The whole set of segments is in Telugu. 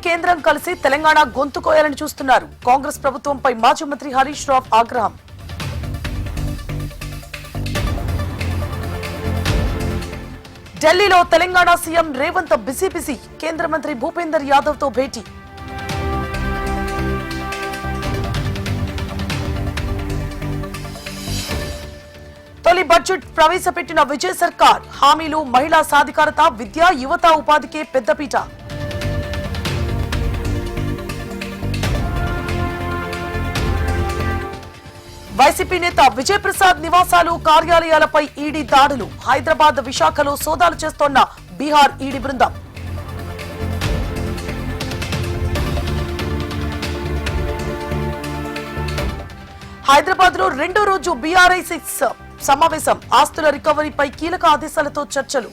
కేంద్రం కలిసి తెలంగాణ గొంతు కోయాలని చూస్తున్నారు. కాంగ్రెస్ ప్రభుత్వంపై మాజీ మంత్రి హరీష్ రావు ఆగ్రహం. ఢిల్లీలో తెలంగాణ సీఎం రేవంత్ బిజీ. కేంద్ర మంత్రి భూపేందర్ యాదవ్ తో భేటీ. తొలి బడ్జెట్ ప్రవేశపెట్టిన విజయ్ సర్కార్. హామీలు, మహిళా సాధికారత, విద్య, యువత ఉపాధికే పెద్దపీట. వైసీపీ నేత విజయ్ ప్రసాద్ నివాసాలు, కార్యాలయాలపై ఈడీ దాడులు. హైదరాబాద్, విశాఖలో సోదాలు చేస్తోన్న బీహార్ ఈడీ బృందం. హైదరాబాద్ లో రెండో రోజు బీఆర్ఐ-6 సమావేశం. ఆస్తుల రికవరీపై కీలక ఆదేశాలతో చర్చలు.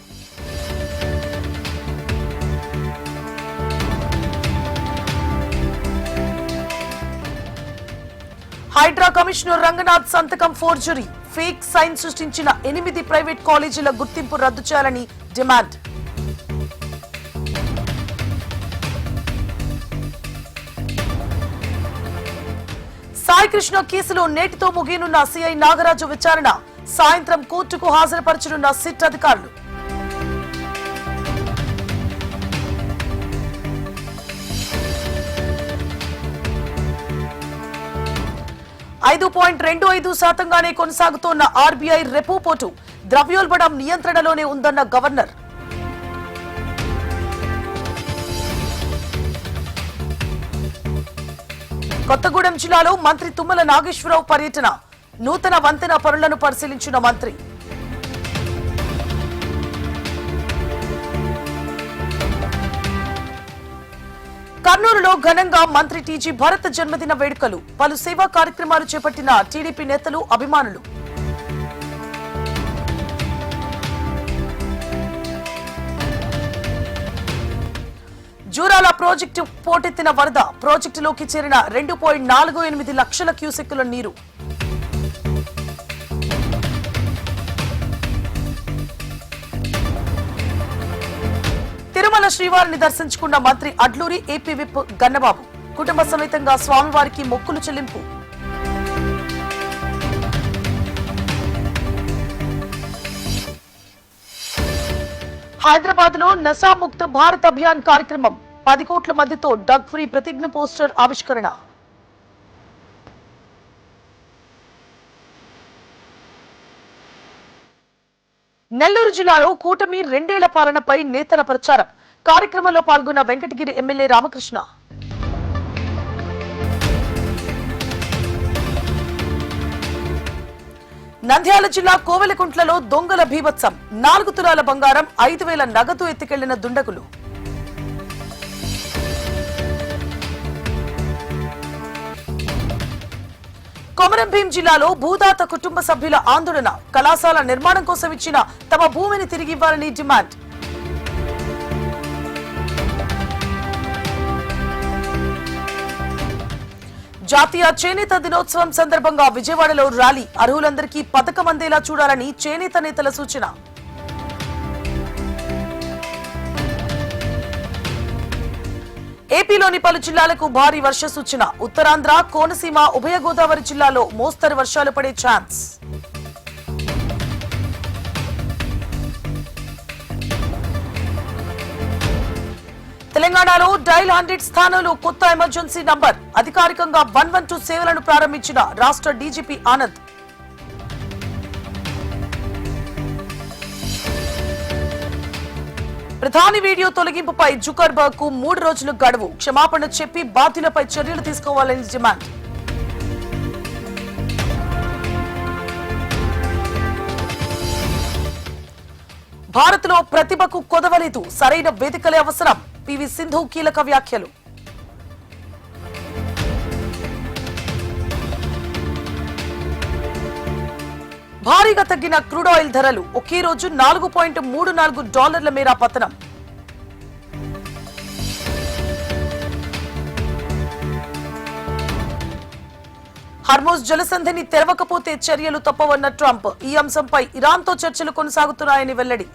హైడ్రా కమిషనర్ రంగనాథ్ సంతకం ఫోర్జరీ. ఫేక్ సైన్ సృష్టించిన 8 ప్రైవేట్ కాలేజీల గుర్తింపు రద్దు చేయాలని డిమాండ్. సాయికృష్ణ కేసులో నేటితో ముగియనున్న సిఐ నాగరాజు విచారణ. సాయంత్రం కోర్టుకు హాజరుపరచనున్న సిట్ అధికారులు. %5.25 కొనసాగుతోన్న ఆర్బీఐ రెపో పోటు. ద్రవ్యోల్బణం నియంత్రణలోనే ఉందన్న గవర్నర్. కొత్తగూడెం జిల్లాలో మంత్రి తుమ్మల నాగేశ్వరరావు పర్యటన. నూతన వంతెన పనులను పరిశీలించిన మంత్రి. కర్నూలులో ఘనంగా మంత్రి టీజీ భరత్ జన్మదిన వేడుకలు. పలు సేవా కార్యక్రమాలు చేపట్టిన టీడీపీ నేతలు, అభిమానులు. జూరాల ప్రాజెక్టు పోటెత్తిన వరద. ప్రాజెక్టులోకి చేరిన 2.48 లక్షల క్యూసెక్కుల నీరు. తిరుమల శ్రీవారిని దర్శించుకున్న మంత్రి అడ్లూరి. ఏపీ విప్ గన్నబాబు కుటుంబ సమేతంగా స్వామివారికి మొక్కులు చెల్లింపు. హైదరాబాద్ లో నశాముక్త భారత్ అభియాన్ కార్యక్రమం. 10 కోట్ల మందితో డ్రగ్ ఫ్రీ ప్రతిజ్ఞ పోస్టర్ ఆవిష్కరణ. నెల్లూరు జిల్లాలో కూటమి 2 ఏళ్ల పాలనపై నేతల ప్రచారం. కార్యక్రమంలో పాల్గొన్న వెంకటగిరి ఎమ్మెల్యే రామకృష్ణ. నంద్యాల జిల్లా కోవెలకుంట్లలో దొంగల భీభత్సం. 4 తులాల బంగారం, 5,000 నగదు ఎత్తుకెళ్లిన దుండగులు. కొమరం భీం జిల్లాలో భూదాత కుటుంబ సభ్యుల ఆందోళన. కళాశాల నిర్మాణం కోసం ఇచ్చిన తమ భూమిని తిరిగి ఇవ్వాలని డిమాండ్. జాతీయ చేనేత దినోత్సవం సందర్భంగా విజయవాడలో ర్యాలీ. అర్హులందరికీ పథకం అందేలా చూడాలని చేనేత నేతల సూచన. ఏపీలోని పలు జిల్లాలకు భారీ వర్ష సూచన. ఉత్తరాంధ్ర, కోనసీమ, ఉభయ గోదావరి జిల్లాలో మోస్తరు వర్షాలు పడే ఛాన్స్. తెలంగాణలో డైల్ 100 స్థానంలో కొత్త ఎమర్జెన్సీ నంబర్. అధికారికంగా 112 సేవలను ప్రారంభించిన రాష్ట్ర డీజీపీ ఆనంద్. ప్రధాని వీడియో తొలగింపుపై జుకర్బర్గ్ కు 3 రోజులు గడువు. క్షమాపణ చెప్పి బాధ్యులపై చర్యలు తీసుకోవాలని డిమాండ్. భారత్ లో ప్రతిభకు కొదవలేదు, సరైన వేదికలే అవసరం. పివి సింధు కీలక వ్యాఖ్యలు. భారీగా తగ్గిన క్రూడ్ ఆయిల్ ధరలు. ఒకే రోజు $4.34 మేర పతనం. హర్మోజ్ జలసంధిని తెరవకపోతే చర్యలు తప్పవన్న ట్రంప్. ఈ అంశంపై ఇరాన్తో చర్చలు కొనసాగుతున్నాయని వెల్లడి.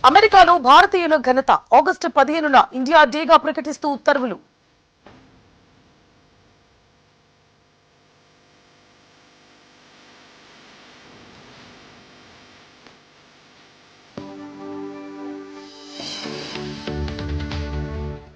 అమెరికాలో భారతీయుల ఘనత ఆగస్టు 15న ఇండియా డేగా ప్రకటిస్తూ ఉత్తర్వులు.